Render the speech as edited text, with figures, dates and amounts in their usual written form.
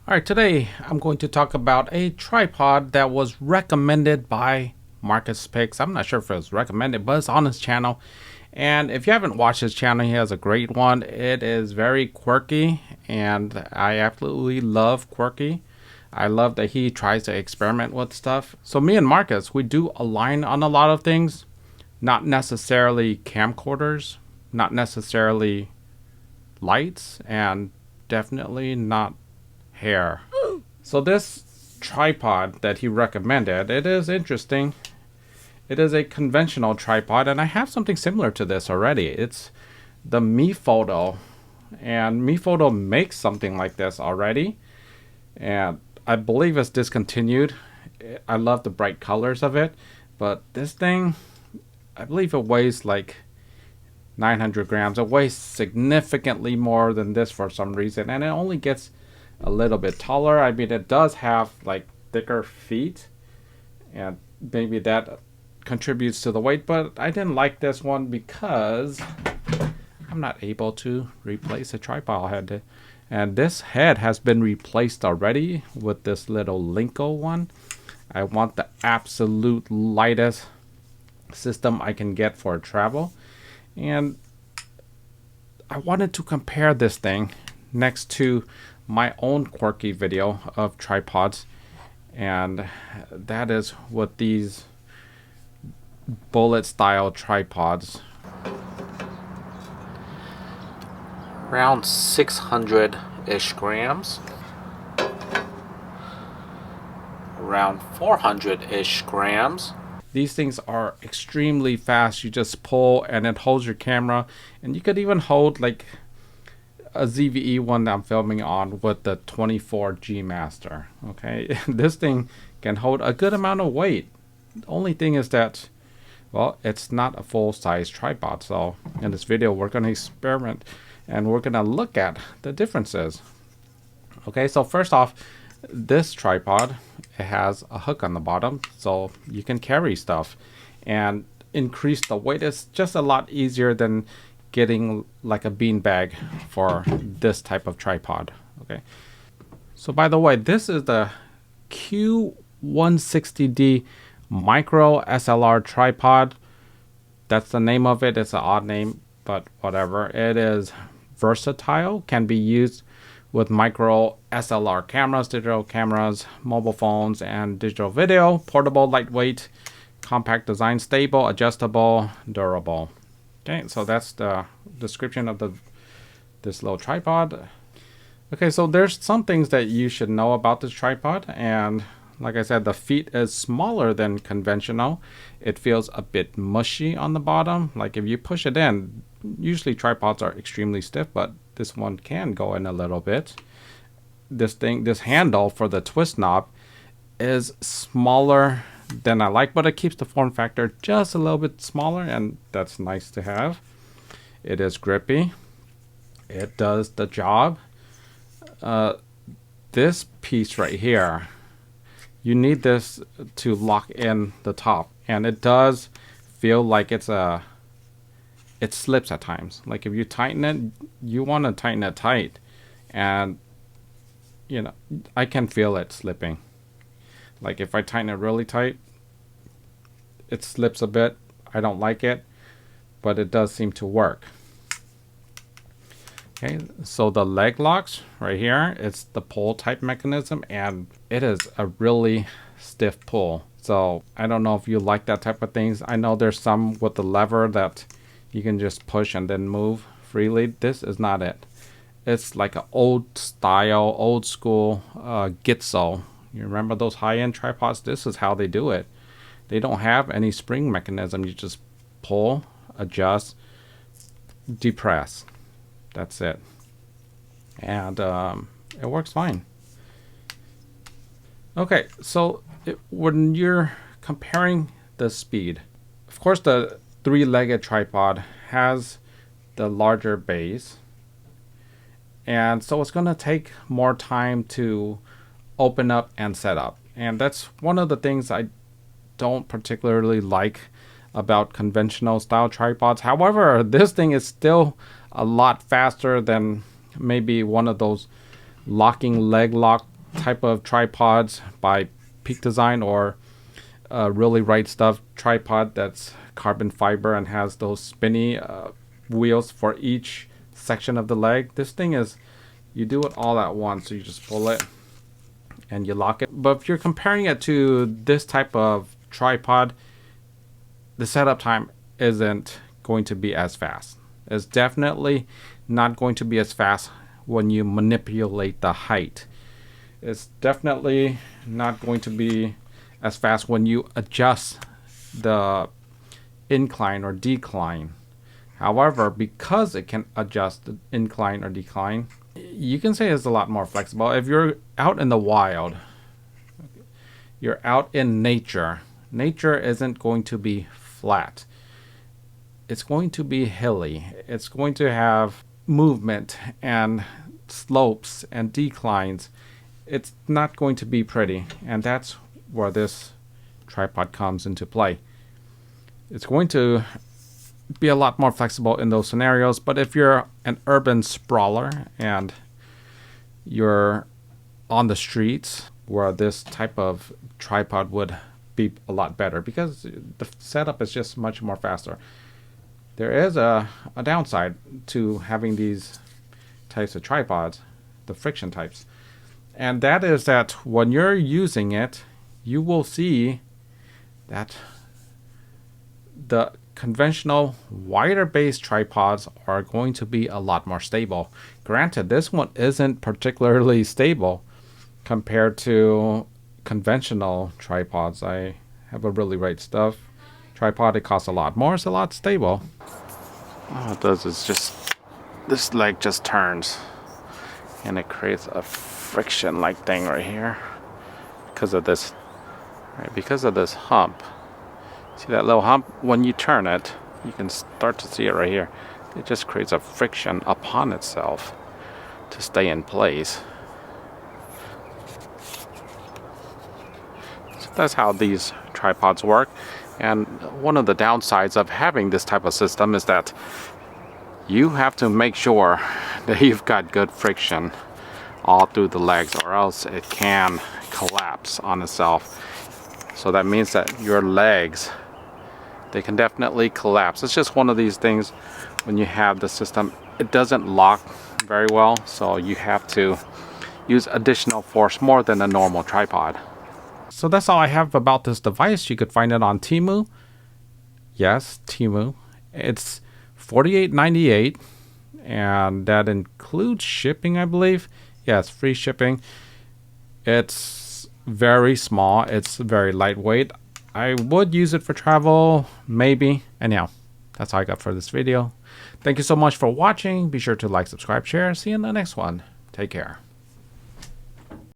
Alright, today I'm going to talk about a tripod that was recommended by Markus Pix. I'm not sure if it was recommended, but it's on his channel. And if you haven't watched his channel, he has a great one. It is very quirky, and I absolutely love quirky. I love that he tries to experiment with stuff. So me and Markus, we do align on a lot of things. Not necessarily camcorders, not necessarily lights, and definitely not hair. So this tripod that he recommended, it is interesting. It is a conventional tripod, and I have something similar to this already. It's the MePhoto, and MePhoto makes something like this already, and I believe it's discontinued. I love the bright colors of it, but this thing, I believe it weighs like 900 grams. It weighs significantly more than this for some reason, and it only gets a little bit taller. I mean, it does have like thicker feet, and maybe that contributes to the weight, but I didn't like this one because I'm not able to replace a tripod head, and this head has been replaced already with this little Linko one. I want the absolute lightest system I can get for travel, and I wanted to compare this thing next to my own quirky video of tripods, and that is with these bullet style tripods. Around 600-ish grams. Around 400-ish grams. These things are extremely fast. You just pull and it holds your camera, and you could even hold like a ZVE one that I'm filming on with the 24G Master. Okay, this thing can hold a good amount of weight. The only thing is that, well, it's not a full-size tripod. So in this video, we're going to experiment and we're going to look at the differences. Okay, so first off, this tripod, it has a hook on the bottom, so you can carry stuff and increase the weight. It's just a lot easier than getting like a bean bag for this type of tripod. Okay, so by the way, this is the Q160D micro SLR tripod. That's the name of it. It's an odd name, but whatever. It is versatile, can be used with micro SLR cameras, digital cameras, mobile phones, and digital video. Portable, lightweight, compact design, stable, adjustable, durable. Okay, so that's the description of this little tripod. Okay, so there's some things that you should know about this tripod, and like I said, the feet is smaller than conventional. It feels a bit mushy on the bottom. Like if you push it in, usually tripods are extremely stiff, but this one can go in a little bit. This handle for the twist knob is smaller than I like, but it keeps the form factor just a little bit smaller, and that's nice to have. It is grippy. It does the job. This piece right here, you need this to lock in the top, and it does feel like it slips at times. Like if you tighten it, you want to tighten it tight, and you know, I can feel it slipping. Like if I tighten it really tight, it slips a bit. I don't like it, but it does seem to work. Okay, so the leg locks right here, it's the pull type mechanism, and it is a really stiff pull. So I don't know if you like that type of things. I know there's some with the lever that you can just push and then move freely. This is not it. It's like an old style, old school Gitzo. You remember those high-end tripods? This is how they do it. They don't have any spring mechanism. You just pull, adjust, depress. That's it. And it works fine. Okay, so when you're comparing the speed, of course the three-legged tripod has the larger base, and so it's going to take more time to open up and set up, and that's one of the things I don't particularly like about conventional style tripods. However, this thing is still a lot faster than maybe one of those locking leg lock type of tripods by Peak Design or Really Right Stuff tripod that's carbon fiber and has those spinny wheels for each section of the leg. This thing is, you do it all at once. So you just pull it and you lock it. But if you're comparing it to this type of tripod, the setup time isn't going to be as fast. It's definitely not going to be as fast when you manipulate the height. It's definitely not going to be as fast when you adjust the incline or decline. However, because it can adjust the incline or decline, you can say it's a lot more flexible. If you're out in the wild, you're out in nature, nature isn't going to be flat. It's going to be hilly. It's going to have movement and slopes and declines. It's not going to be pretty, and that's where this tripod comes into play. It's going to be a lot more flexible in those scenarios, but if you're an urban sprawler and you're on the streets, where this type of tripod would be a lot better because the setup is just much more faster. There is a downside to having these types of tripods, the friction types, and that is that when you're using it, you will see that the conventional wider base tripods are going to be a lot more stable. Granted, this one isn't particularly stable compared to conventional tripods. I have a Really Right Stuff tripod. It costs a lot more. It's a lot stable. All it does is just, this leg just turns and it creates a friction like thing right here because of this, right? Because of this hump. See that little hump? When you turn it, you can start to see it right here. It just creates a friction upon itself to stay in place. So that's how these tripods work. And one of the downsides of having this type of system is that you have to make sure that you've got good friction all through the legs, or else it can collapse on itself. So that means that your legs, they can definitely collapse. It's just one of these things when you have the system, it doesn't lock very well, so you have to use additional force more than a normal tripod. So that's all I have about this device. You could find it on Temu. Yes, Temu. It's $48.98, and that includes shipping, I believe. Yes, free shipping. It's very small. It's very lightweight. I would use it for travel, maybe. Anyhow, that's all I got for this video. Thank you so much for watching. Be sure to like, subscribe, share. See you in the next one. Take care.